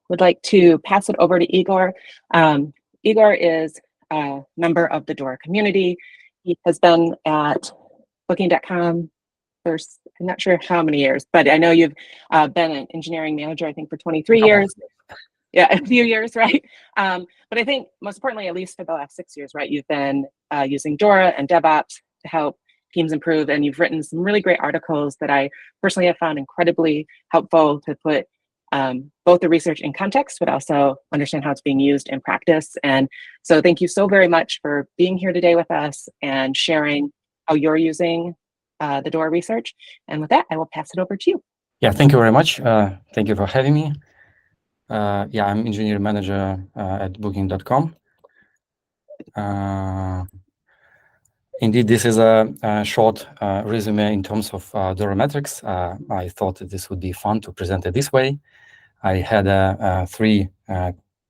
would like to pass it over to Egor. Egor is a member of the DORA community. He has been at Booking.com for, I'm not sure how many years, but I know you've been an engineering manager, I think, for 23 years. Yeah, a few years, right? But I think most importantly, at least for the last 6 years, right, you've been using DORA and DevOps to help teams improve, and you've written some really great articles that I personally have found incredibly helpful to put both the research in context, but also understand how it's being used in practice. And so thank you so very much for being here today with us and sharing how you're using the DORA research. And with that, I will pass it over to you. Yeah, thank you very much. Thank you for having me. Yeah, I'm engineer manager at Booking.com. Indeed, this is a short resume in terms of DORA metrics. I thought that this would be fun to present it this way. I had 3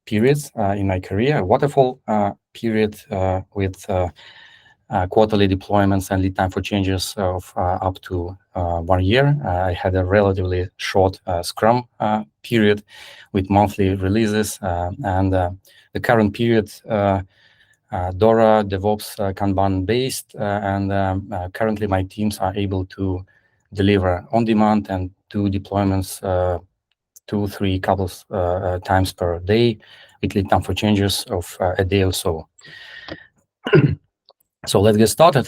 periods in my career: a waterfall period with quarterly deployments and lead time for changes of up to 1 year. I had a relatively short Scrum period with monthly releases, and the current period DORA, DevOps, Kanban based, and currently my teams are able to deliver on demand and do deployments 2-3 couples times per day with lead time for changes of a day or so. So let's get started.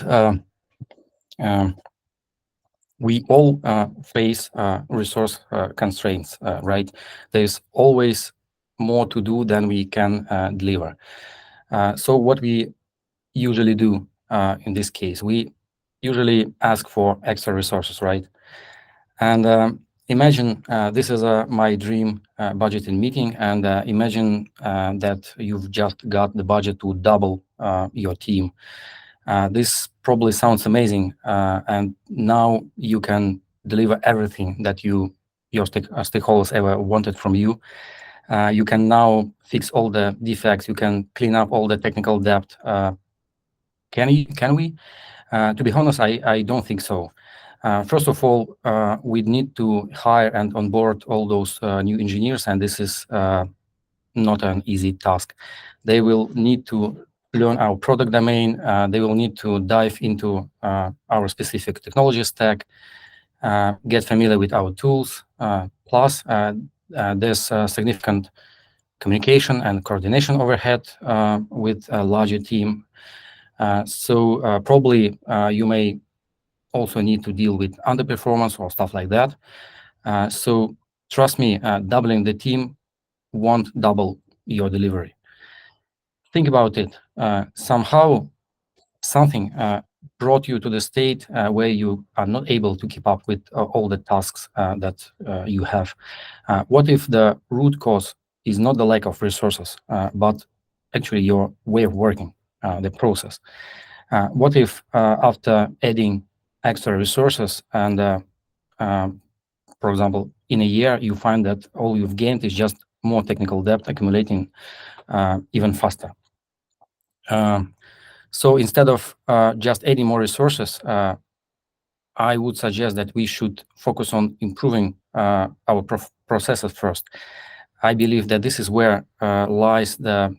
We all face resource constraints, right? There's always more to do than we can deliver. So what we usually do in this case, we usually ask for extra resources, right? And imagine this is my dream budgeting meeting, and imagine that you've just got the budget to double your team. This probably sounds amazing, and now you can deliver everything that your stakeholders ever wanted from you. You can now fix all the defects. You can clean up all the technical debt. Can we? To be honest, I don't think so. First of all, we need to hire and onboard all those new engineers, and this is not an easy task. They will need to learn our product domain. They will need to dive into our specific technology stack, get familiar with our tools. Plus, there's significant communication and coordination overhead with a larger team. So probably you may also need to deal with underperformance or stuff like that. So trust me, doubling the team won't double your delivery. Think about it. Somehow something brought you to the state where you are not able to keep up with all the tasks that you have. What if the root cause is not the lack of resources, but actually your way of working, the process? What if after adding extra resources and, for example, in a year, you find that all you've gained is just more technical debt accumulating even faster? So instead of just adding more resources, I would suggest that we should focus on improving our processes first. I believe that this is where lies the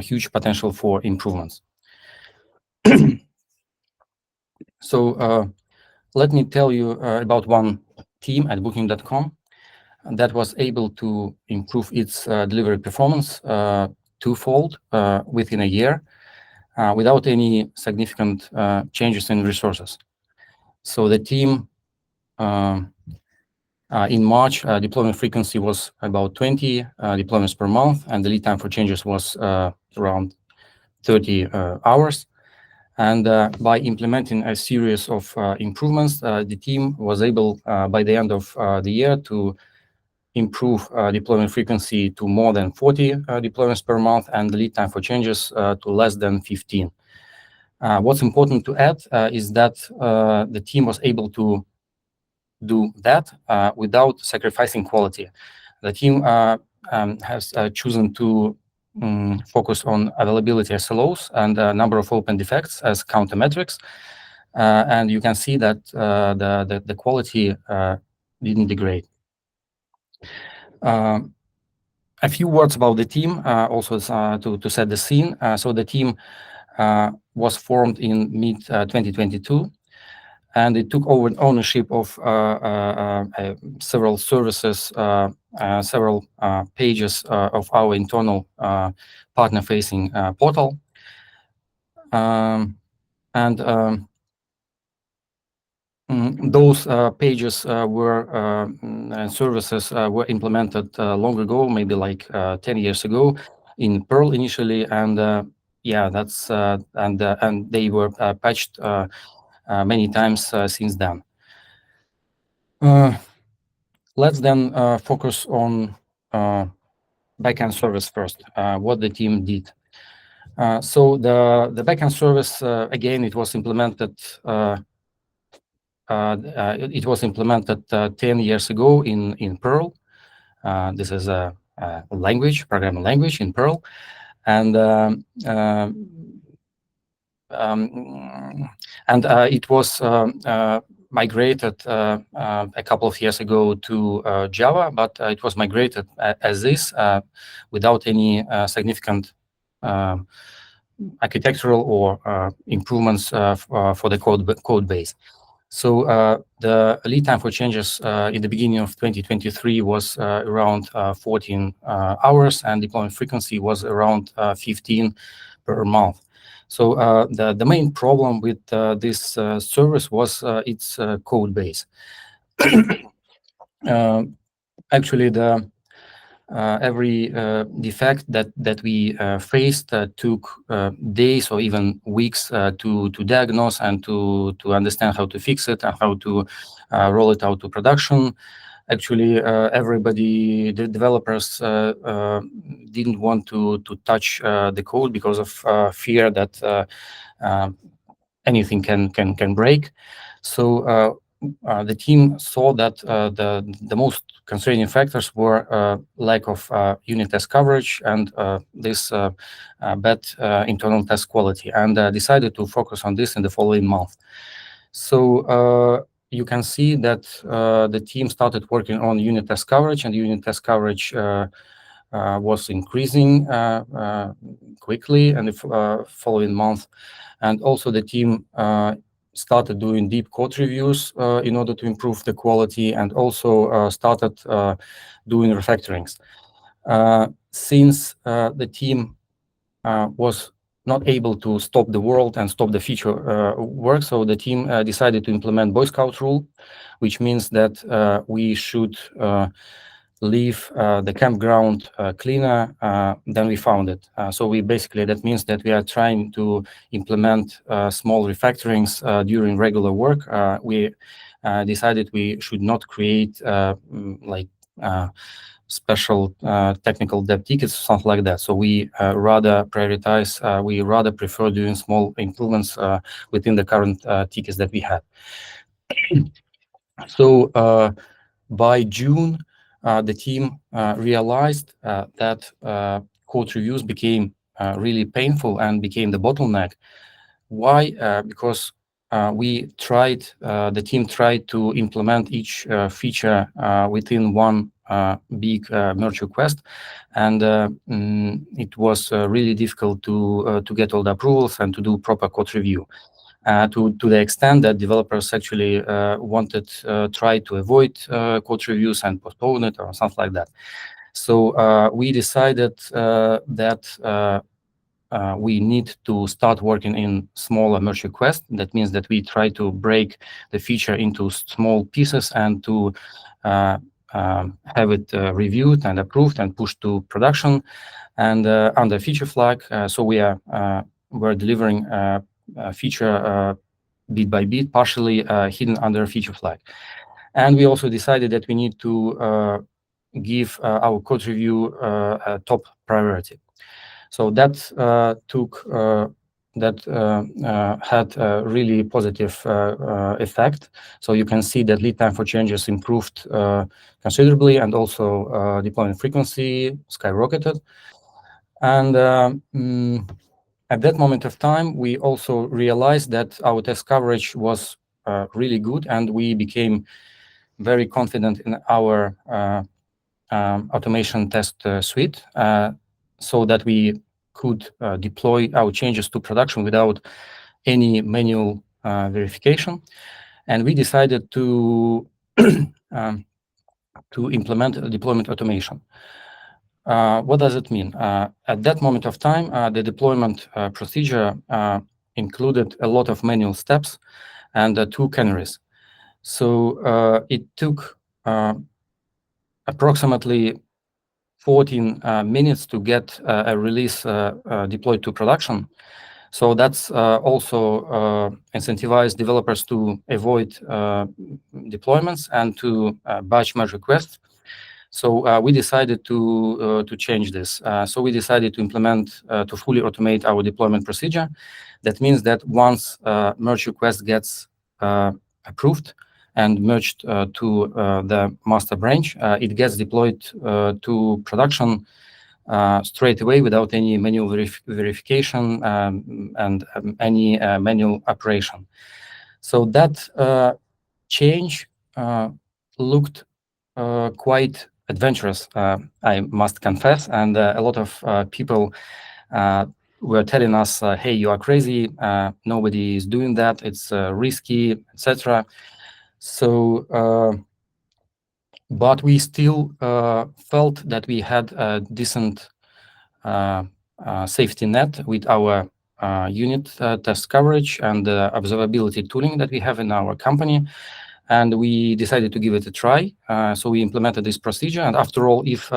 huge potential for improvements. So let me tell you about one team at Booking.com that was able to improve its delivery performance twofold within a year without any significant changes in resources. So the team in March, deployment frequency was about 20 deployments per month, and the lead time for changes was around 30 hours. And by implementing a series of improvements, the team was able, by the end of the year, to improve deployment frequency to more than 40 deployments per month, and the lead time for changes to less than 15. What's important to add is that the team was able to do that without sacrificing quality. The team has chosen to focus on availability SLOs and number of open defects as countermetrics, and you can see that the quality didn't degrade. A few words about the team, also to set the scene. So the team was formed in mid-2022, and it took over ownership of several services, several pages of our internal partner-facing portal. Those pages and services were implemented long ago, maybe like 10 years ago, in Perl initially, and yeah, that's and they were patched many times since then. Let's then focus on backend service first. What the team did. So the backend service again, it was implemented. It was implemented 10 years ago in Perl. This is a programming language in Perl, and it was migrated a couple of years ago to Java, but it was migrated as is without any significant architectural or improvements for the code base. So the lead time for changes in the beginning of 2023 was around 14 hours, and deployment frequency was around 15 per month. So the main problem with this service was its code base. Actually, every defect that we faced took days or even weeks to diagnose and to understand how to fix it and how to roll it out to production. Actually, the developers didn't want to touch the code because of fear that anything can break. So the team saw that the most constraining factors were lack of unit test coverage and this bad internal test quality, and decided to focus on this in the following month. So you can see that the team started working on unit test coverage, and unit test coverage was increasing quickly in the following month. And also the team started doing deep code reviews in order to improve the quality, and also started doing refactorings. Since the team was not able to stop the world and stop the feature work, so the team decided to implement Boy Scout rule, which means that we should leave the campground cleaner than we found it. So that means that we are trying to implement small refactorings during regular work. We decided we should not create special technical debt tickets, something like that. So we rather prefer doing small improvements within the current tickets that we had. So by June, the team realized that code reviews became really painful and became the bottleneck. Why? Because the team tried to implement each feature within one big merge request, and it was really difficult to get all the approvals and to do proper code review. To the extent that developers actually try to avoid code reviews and postpone it or something like that. So we decided that we need to start working in smaller merge requests. That means that we try to break the feature into small pieces and to have it reviewed and approved and pushed to production and under feature flag. So we're delivering feature bit by bit, partially hidden under feature flag. And we also decided that we need to give our code review a top priority. So that had a really positive effect. So you can see that lead time for changes improved considerably, and also deployment frequency skyrocketed. And at that moment of time, we also realized that our test coverage was really good, and we became very confident in our automation test suite so that we could deploy our changes to production without any manual verification. And we decided to implement a deployment automation. What does it mean? At that moment of time, the deployment procedure included a lot of manual steps and 2 canaries. So it took approximately 14 minutes to get a release deployed to production. So that's also incentivized developers to avoid deployments and to batch merge requests. So we decided to change this. So we decided to implement to fully automate our deployment procedure. That means that once merge request gets approved and merged to the master branch, it gets deployed to production straight away without any manual verification and any manual operation. So that change looked quite adventurous, I must confess, and a lot of people were telling us, "Hey, you are crazy. Nobody is doing that. It's risky, etc." So, but we still felt that we had a decent safety net with our unit test coverage and the observability tooling that we have in our company. And we decided to give it a try. So we implemented this procedure. And after all, if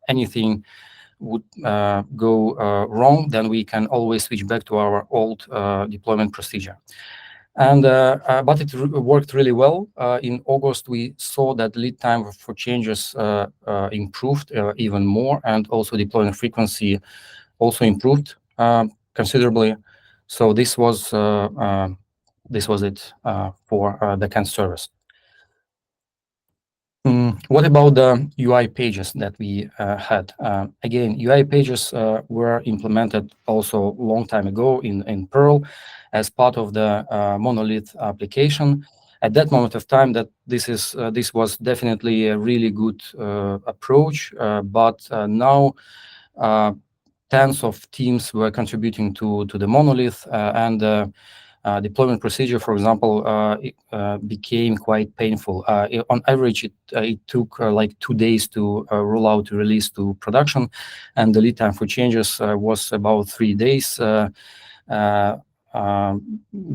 anything would go wrong, then we can always switch back to our old deployment procedure. And but it worked really well. In August, we saw that lead time for changes improved even more, and also deployment frequency also improved considerably. So this was it for the backend service. What about the UI pages that we had? Again, UI pages were implemented also a long time ago in Perl as part of the monolith application. At that moment of time, that this was definitely a really good approach, but now tens of teams were contributing to the monolith, and deployment procedure, for example, became quite painful. On average, it took like 2 days to roll out a release to production, and the lead time for changes was about 3 days,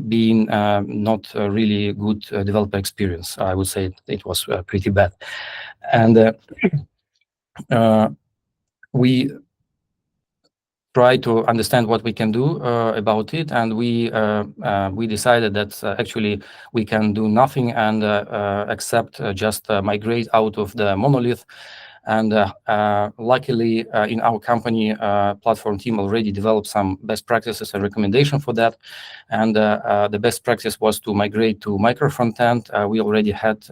being not a really good developer experience. I would say it was pretty bad. And we try to understand what we can do about it, and we decided that actually we can do nothing and except just migrate out of the monolith. And luckily, in our company, platform team already developed some best practices and recommendation for that. And the best practice was to migrate to micro frontend. We already had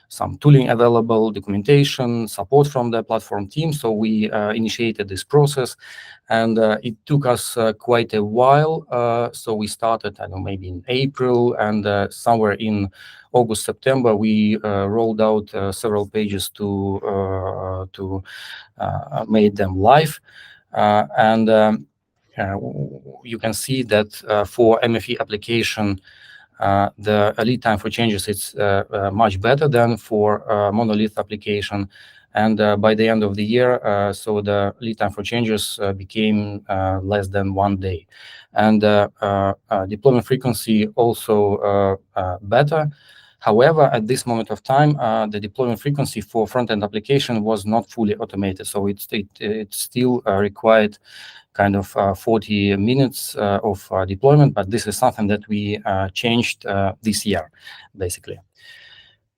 some tooling available, documentation, support from the platform team. So we initiated this process, and it took us quite a while. So we started, I don't know, maybe in April, and somewhere in August, September, we rolled out several pages to made them live. And you can see that for MFE application, the lead time for changes is much better than for monolith application. And by the end of the year, so the lead time for changes became less than 1 day. And deployment frequency also better. However, at this moment of time, the deployment frequency for front-end application was not fully automated. So it still required kind of 40 minutes of deployment, but this is something that we changed this year, basically.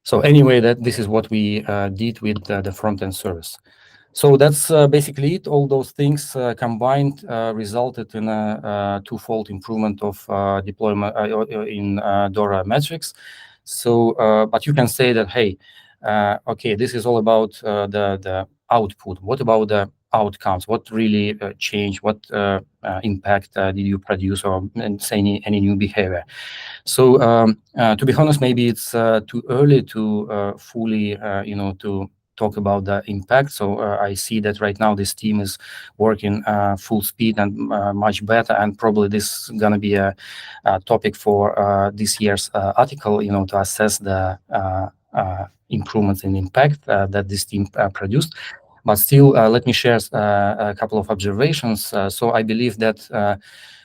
So anyway, this is what we did with the front-end service. So that's basically it. All those things combined resulted in a twofold improvement of deployment in DORA metrics. So, but you can say that, hey, okay, this is all about the output. What about the outcomes? What really changed? What impact did you produce, or say any new behavior? So to be honest, maybe it's too early to fully, to talk about the impact. So I see that right now this team is working full speed and much better, and probably this is going to be a topic for this year's article, to assess the improvements in impact that this team produced. But still, let me share a couple of observations. So I believe that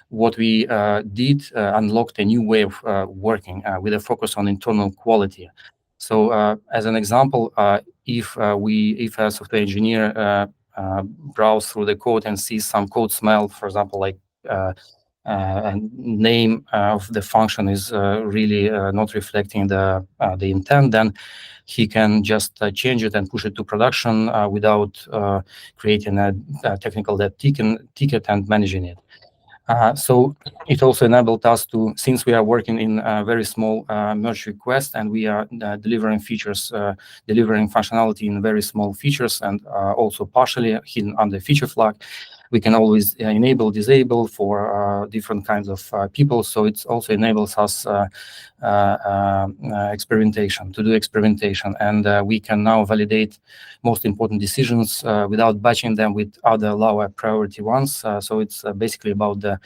what we did unlocked a new way of working with a focus on internal quality. So as an example, if a software engineer browse through the code and sees some code smell, for example, like name of the function is really not reflecting the intent, then he can just change it and push it to production without creating a technical debt ticket and managing it. So it also enabled us to, since we are working in a very small merge request and we are delivering features, delivering functionality in very small features and also partially hidden under feature flag, we can always enable, disable for different kinds of people. So it also enables us experimentation, and we can now validate most important decisions without batching them with other lower priority ones. So it's basically about the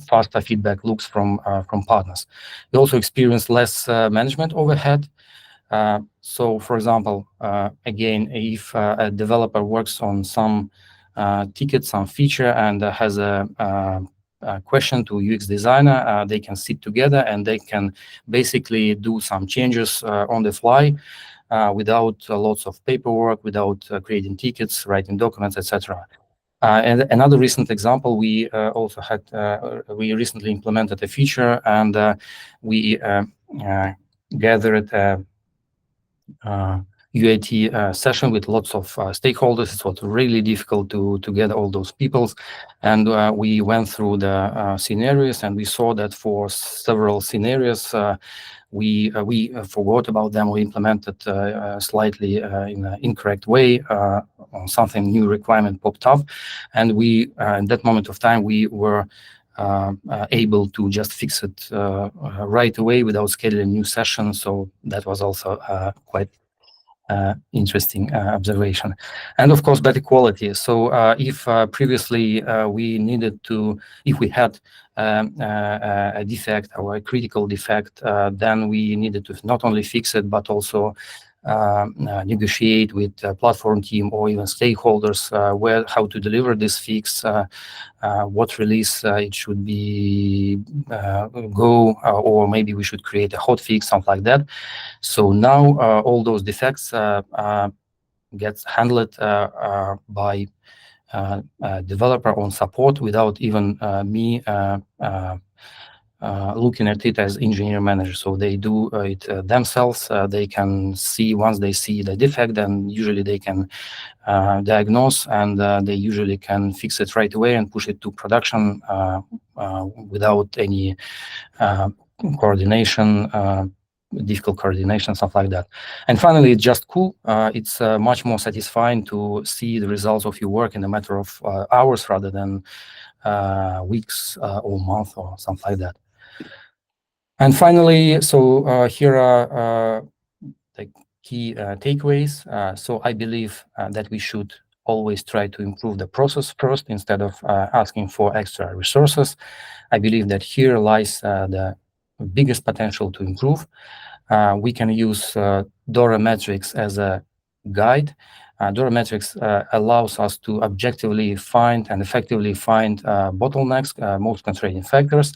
faster feedback loops from partners. We also experience less management overhead. So, for example, again, if a developer works on some ticket, some feature, and has a question to UX designer, they can sit together and they can basically do some changes on the fly without lots of paperwork, without creating tickets, writing documents, etc. And another recent example, we also had, we recently implemented a feature and we gathered a UAT session with lots of stakeholders. It was really difficult to get all those people. And we went through the scenarios and we saw that for several scenarios, we forgot about them. We implemented slightly in an incorrect way. On something new requirement popped up, and we in that moment of time we were able to just fix it right away without scheduling new sessions. So that was also quite interesting observation. And of course, better quality. So if previously we needed to, if we had a defect or a critical defect, then we needed to not only fix it, but also negotiate with platform team or even stakeholders how to deliver this fix, what release it should be or maybe we should create a hot fix, something like that. So now all those defects gets handled by developer on support without even me looking at it as engineer manager. So they do it themselves. They can see, once they see the defect, then usually they can diagnose, and they usually can fix it right away and push it to production without any coordination, difficult coordination, stuff like that. And finally, it's just cool. It's much more satisfying to see the results of your work in a matter of hours rather than weeks or months or something like that. And finally, so here are the key takeaways. So I believe that we should always try to improve the process first instead of asking for extra resources. I believe that here lies the biggest potential to improve. We can use DORA metrics as a guide. DORA metrics allows us to objectively find and effectively find bottlenecks, most constraining factors.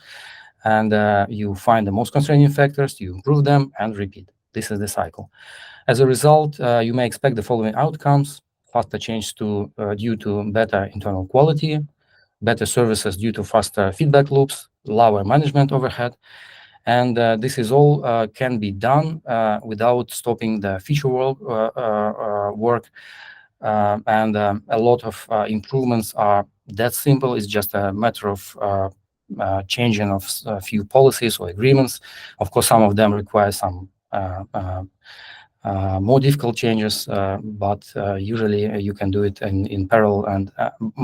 And you find the most constraining factors, you improve them, and repeat. This is the cycle. As a result, you may expect the following outcomes: faster change due to better internal quality, better services due to faster feedback loops, lower management overhead. And this is all can be done without stopping the feature work. And a lot of improvements are that simple. It's just a matter of changing of a few policies or agreements. Of course, some of them require some more difficult changes, but usually you can do it in parallel. And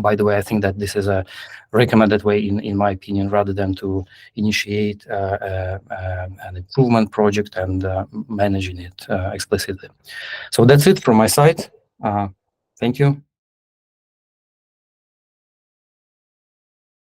by the way, I think that this is a recommended way, in my opinion, rather than to initiate an improvement project and managing it explicitly. So that's it from my side. Thank you.